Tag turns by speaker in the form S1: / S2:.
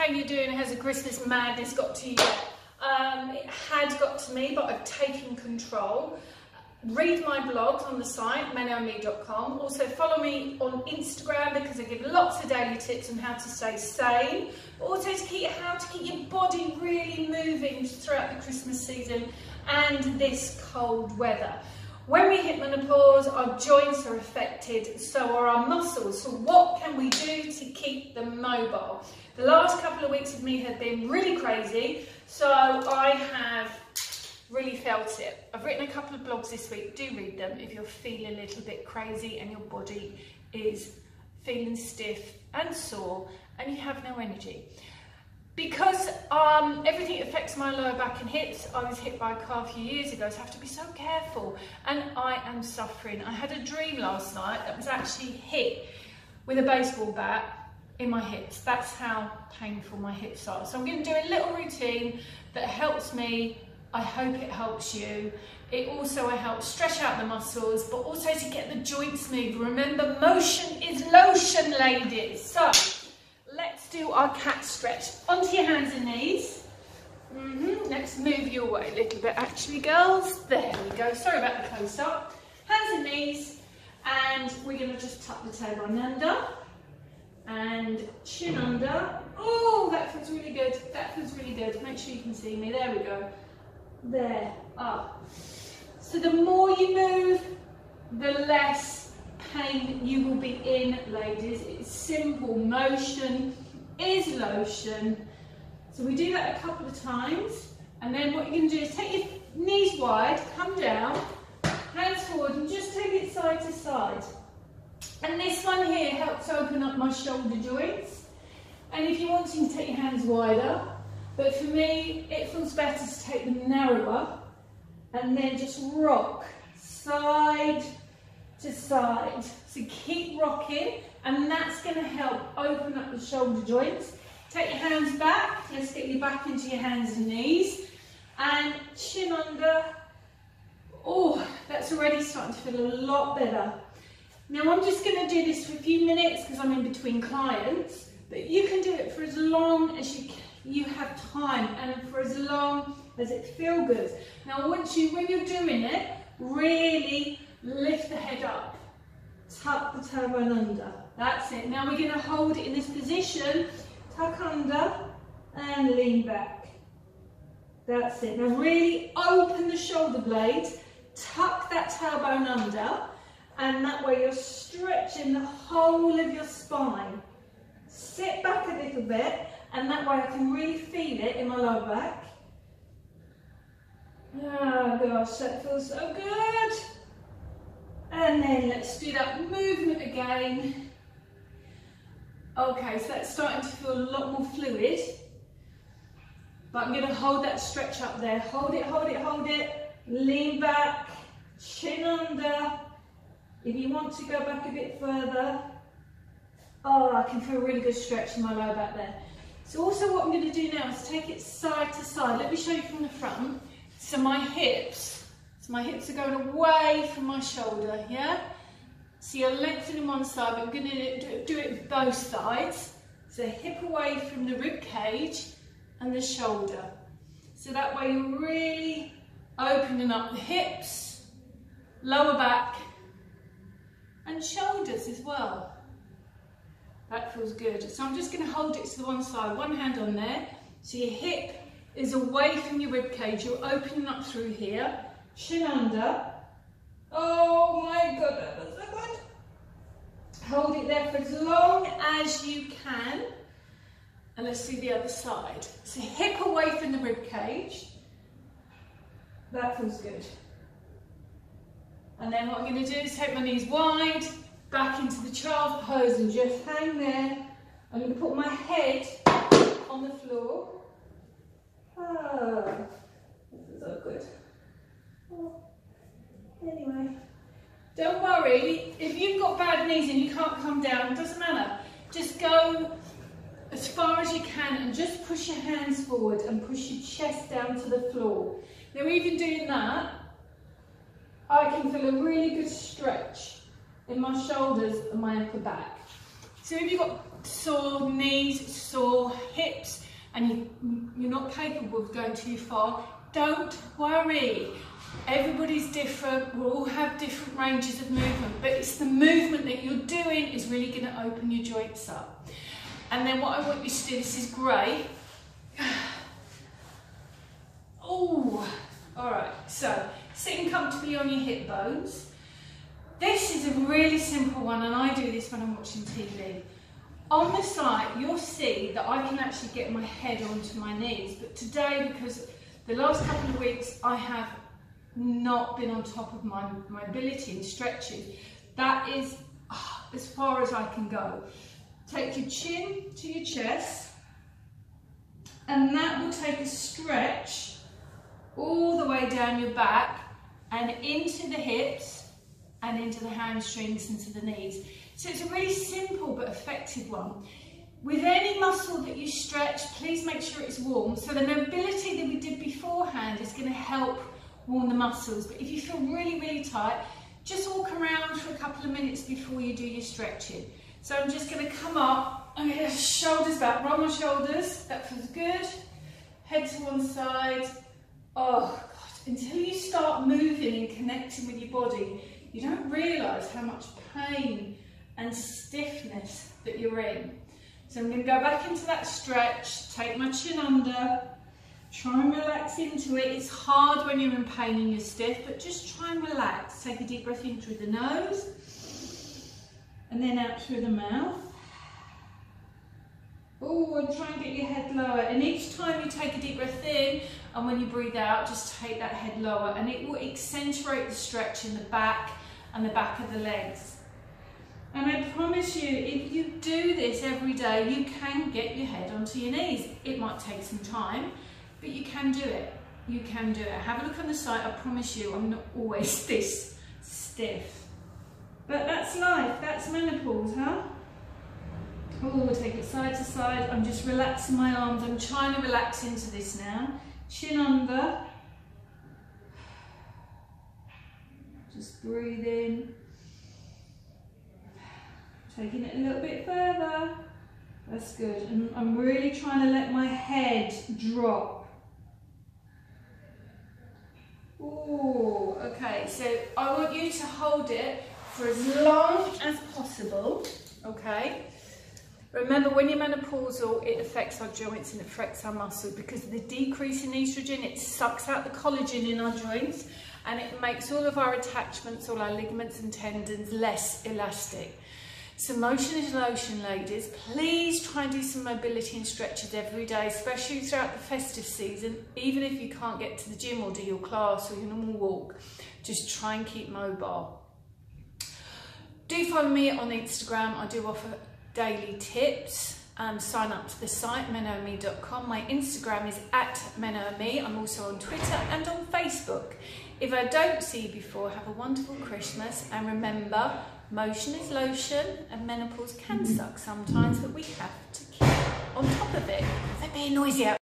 S1: how you're doing. Has the Christmas madness got to you yet? It had got to me, but I've taken control. Read my blogs on the site, menome.com. Also follow me on Instagram because I give lots of daily tips on how to stay sane, but also how to keep your body really moving throughout the Christmas season and this cold weather. When we hit menopause, our joints are affected, so are our muscles. So what can we do to keep them mobile? The last couple of weeks of me have been really crazy, so I have really felt it. I've written a couple of blogs this week. Do read them if you're feeling a little bit crazy and your body is feeling stiff and sore and you have no energy. Because everything affects my lower back and hips. I was hit by a car a few years ago, so I have to be so careful, and I am suffering. I had a dream last night that was actually hit with a baseball bat in my hips. That's how painful my hips are. So I'm going to do a little routine that helps me. I hope it helps you. It also helps stretch out the muscles, but also to get the joints moving. Remember, motion is lotion, ladies. So let's do our cat stretch. Onto your hands and knees. Let's move you away a little bit, actually, girls. There we go. Sorry about the close-up. Hands and knees, and we're going to just tuck the tailbone under and chin under. Oh, that feels really good. That feels really good. Make sure you can see me. There we go. There, up. So the more you move, the less pain you will be in, ladies. It's simple. Motion is lotion. So we do that a couple of times, and then what you're going to do is take your knees wide, come down, hands forward, and just take it side to side. And this one here helps open up my shoulder joints. And if you want to, you can take your hands wider. But for me, it feels better to take them narrower and then just rock side to side. So keep rocking, and that's going to help open up the shoulder joints. Take your hands back. Let's get you back into your hands and knees. And chin under. Oh, that's already starting to feel a lot better. Now I'm just going to do this for a few minutes because I'm in between clients, but you can do it for as long as you have time and for as long as it feels good. Now when you're doing it, really lift the head up, tuck the tailbone under. That's it. Now we're going to hold it in this position, tuck under and lean back. That's it. Now really open the shoulder blades, tuck that tailbone under, and that way you're stretching the whole of your spine. Sit back a little bit, and that way I can really feel it in my lower back. Oh gosh, that feels so good. And then let's do that movement again. Okay, so that's starting to feel a lot more fluid. But I'm going to hold that stretch up there. Hold it, hold it, hold it. Lean back, chin under. If you want to go back a bit further, oh, I can feel a really good stretch in my lower back there. So also what I'm going to do now is take it side to side. Let me show you from the front. So my hips are going away from my shoulder, yeah? So you're lengthening one side, but I'm going to do it with both sides. So hip away from the rib cage and the shoulder. So that way you're really opening up the hips, lower back, and shoulders as well. That feels good. So I'm just going to hold it to the one side, one hand on there. So your hip is away from your rib cage. You're opening up through here. Chin under. Oh my God, that was so good. Hold it there for as long as you can. And let's do the other side. So hip away from the rib cage. That feels good. And then what I'm going to do is take my knees wide, back into the child's pose and just hang there. I'm going to put my head on the floor. Oh, this is so good. Oh. Anyway, don't worry, if you've got bad knees and you can't come down, it doesn't matter. Just go as far as you can and just push your hands forward and push your chest down to the floor. Now even doing that, I can feel a really good stretch in my shoulders and my upper back. So if you've got sore knees, sore hips, not capable of going too far, don't worry. Everybody's different, we'll all have different ranges of movement, but it's the movement that you're doing is really going to open your joints up. And then what I want you to do, this is great. Oh, all right, so sitting comfortably on your hip bones. This is a really simple one, and I do this when I'm watching TV. On the side, you'll see that I can actually get my head onto my knees, but today, because the last couple of weeks I have not been on top of my mobility and stretching, that is as far as I can go. Take your chin to your chest, and that will take a stretch all the way down your back and into the hips and into the hamstrings and to the knees. So it's a really simple but effective one. With any muscle that you stretch, please make sure it's warm. So the mobility that we did beforehand is going to help warm the muscles. But if you feel really, really tight, just walk around for a couple of minutes before you do your stretching. So I'm just going to come up, I'm going to shoulders back, roll my shoulders, that feels good. Head to one side. Oh God, until you start moving and connecting with your body, you don't realise how much pain and stiffness that you're in. So I'm going to go back into that stretch, take my chin under, try and relax into it. It's hard when you're in pain and you're stiff, but just try and relax. Take a deep breath in through the nose and then out through the mouth. Oh, and try and get your head lower. And each time you take a deep breath in, and when you breathe out, just take that head lower, and it will accentuate the stretch in the back and the back of the legs. And I promise you, if you do this every day, you can get your head onto your knees. It might take some time, but you can do it. You can do it. Have a look on the site. I promise you, I'm not always this stiff. But that's life. That's menopause, huh? Oh, we'll take it side to side. I'm just relaxing my arms. I'm trying to relax into this now. Chin under. Just breathe in. Taking it a little bit further. That's good. And I'm really trying to let my head drop. Oh, okay. So I want you to hold it for as long as possible. Okay. Remember, when you're menopausal, it affects our joints and it affects our muscles because of the decrease in estrogen. It sucks out the collagen in our joints and it makes all of our attachments, all our ligaments and tendons less elastic. So motion is lotion, ladies. Please try and do some mobility and stretches every day, especially throughout the festive season. Even if you can't get to the gym or do your class or your normal walk, just try and keep mobile. Do follow me on Instagram. I do offer daily tips. Sign up to the site menome.com. My Instagram is @menome. I'm also on Twitter and on Facebook. If I don't see you before, have a wonderful Christmas, and remember, motion is lotion and menopause can suck sometimes, but we have to keep on top of it. They're being noisy out.